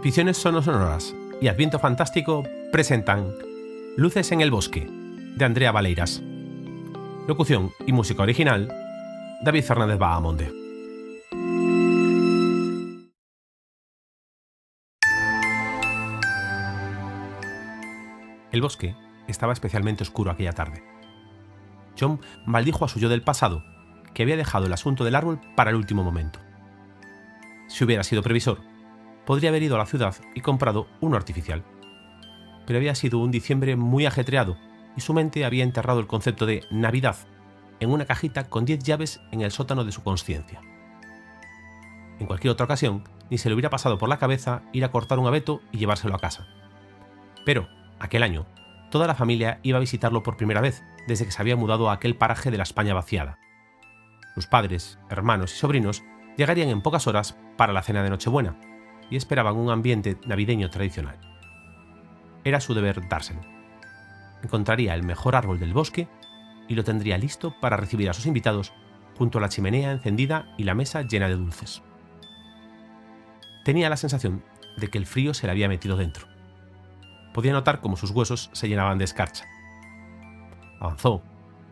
Ficciones Sonoras y Adviento Fantástico presentan Luces en el Bosque, de Andrea Valeiras. Locución y música original, David Fernández Bahamonde. El bosque estaba especialmente oscuro aquella tarde. John maldijo a su yo del pasado, que había dejado el asunto del árbol para el último momento. Si hubiera sido previsor, podría haber ido a la ciudad y comprado uno artificial. Pero había sido un diciembre muy ajetreado y su mente había enterrado el concepto de Navidad en una cajita con 10 llaves en el sótano de su consciencia. En cualquier otra ocasión, ni se le hubiera pasado por la cabeza ir a cortar un abeto y llevárselo a casa. Pero, aquel año, toda la familia iba a visitarlo por primera vez desde que se había mudado a aquel paraje de la España vaciada. Sus padres, hermanos y sobrinos llegarían en pocas horas para la cena de Nochebuena y esperaban un ambiente navideño tradicional. Era su deber dárselo. Encontraría el mejor árbol del bosque y lo tendría listo para recibir a sus invitados junto a la chimenea encendida y la mesa llena de dulces. Tenía la sensación de que el frío se le había metido dentro. Podía notar cómo sus huesos se llenaban de escarcha. Avanzó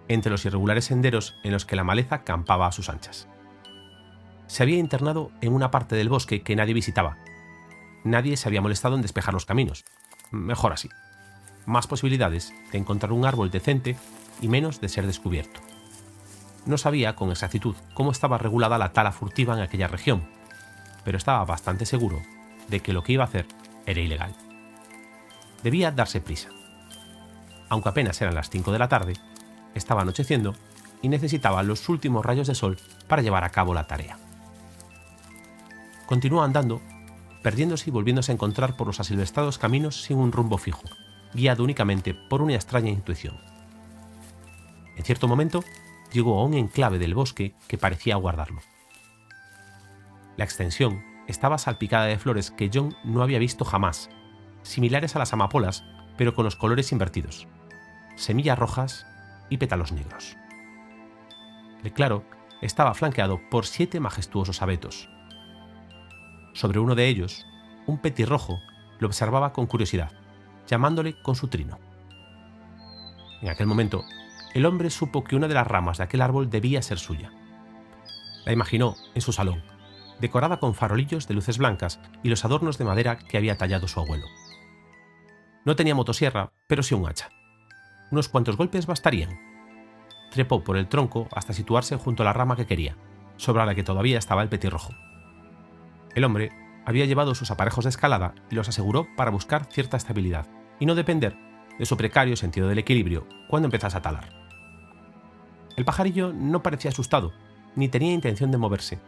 entre los irregulares senderos en los que la maleza campaba a sus anchas. Se había internado en una parte del bosque que nadie visitaba. Nadie se había molestado en despejar los caminos. Mejor así. Más posibilidades de encontrar un árbol decente y menos de ser descubierto. No sabía con exactitud cómo estaba regulada la tala furtiva en aquella región, pero estaba bastante seguro de que lo que iba a hacer era ilegal. Debía darse prisa. Aunque apenas eran las 5 de la tarde, estaba anocheciendo y necesitaba los últimos rayos de sol para llevar a cabo la tarea. Continuó andando, perdiéndose y volviéndose a encontrar por los asilvestrados caminos sin un rumbo fijo, guiado únicamente por una extraña intuición. En cierto momento, llegó a un enclave del bosque que parecía guardarlo. La extensión estaba salpicada de flores que John no había visto jamás, similares a las amapolas, pero con los colores invertidos, semillas rojas y pétalos negros. El claro estaba flanqueado por 7 majestuosos abetos. Sobre uno de ellos, un petirrojo lo observaba con curiosidad, llamándole con su trino. En aquel momento, el hombre supo que una de las ramas de aquel árbol debía ser suya. La imaginó en su salón, decorada con farolillos de luces blancas y los adornos de madera que había tallado su abuelo. No tenía motosierra, pero sí un hacha. Unos cuantos golpes bastarían. Trepó por el tronco hasta situarse junto a la rama que quería, sobre la que todavía estaba el petirrojo. El hombre había llevado sus aparejos de escalada y los aseguró para buscar cierta estabilidad y no depender de su precario sentido del equilibrio cuando empezase a talar. El pajarillo no parecía asustado, ni tenía intención de moverse,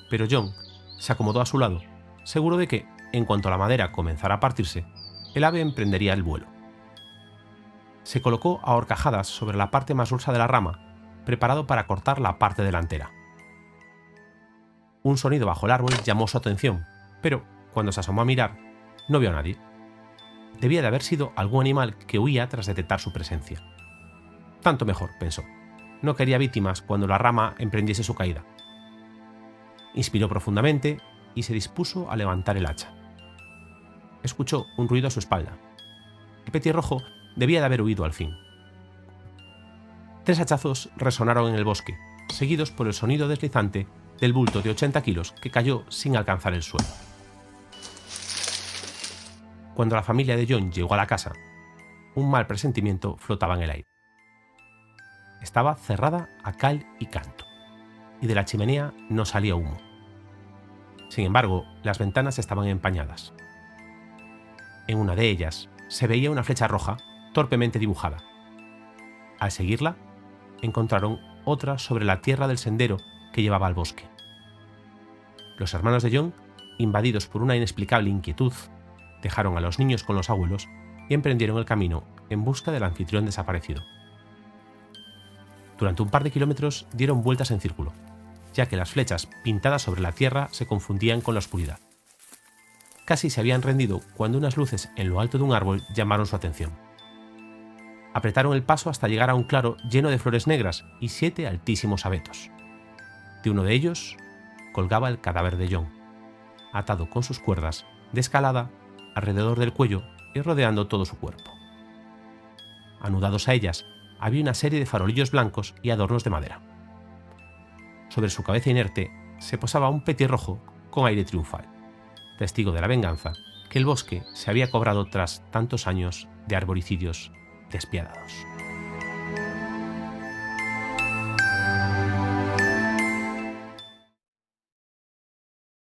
pero John se acomodó a su lado, seguro de que, en cuanto la madera comenzara a partirse, el ave emprendería el vuelo. Se colocó a horcajadas sobre la parte más gruesa de la rama, preparado para cortar la parte delantera. Un sonido bajo el árbol llamó su atención, pero, cuando se asomó a mirar, no vio a nadie. Debía de haber sido algún animal que huía tras detectar su presencia. Tanto mejor, pensó. No quería víctimas cuando la rama emprendiese su caída. Inspiró profundamente y se dispuso a levantar el hacha. Escuchó un ruido a su espalda. El petirrojo debía de haber huido al fin. 3 hachazos resonaron en el bosque, seguidos por el sonido deslizante del bulto de 80 kilos que cayó sin alcanzar el suelo. Cuando la familia de John llegó a la casa, un mal presentimiento flotaba en el aire. Estaba cerrada a cal y canto, y de la chimenea no salía humo. Sin embargo, las ventanas estaban empañadas. En una de ellas se veía una flecha roja torpemente dibujada. Al seguirla, encontraron otra sobre la tierra del sendero que llevaba al bosque. Los hermanos de John, invadidos por una inexplicable inquietud, dejaron a los niños con los abuelos y emprendieron el camino en busca del anfitrión desaparecido. Durante un par de kilómetros dieron vueltas en círculo, ya que las flechas pintadas sobre la tierra se confundían con la oscuridad. Casi se habían rendido cuando unas luces en lo alto de un árbol llamaron su atención. Apretaron el paso hasta llegar a un claro lleno de flores negras y 7 altísimos abetos. De uno de ellos colgaba el cadáver de John. atado con sus cuerdas de escalada alrededor del cuello y rodeando todo su cuerpo. Anudados a ellas había una serie de farolillos blancos y adornos de madera. Sobre su cabeza inerte se posaba un petirrojo con aire triunfal, testigo de la venganza que el bosque se había cobrado tras tantos años de arboricidios despiadados.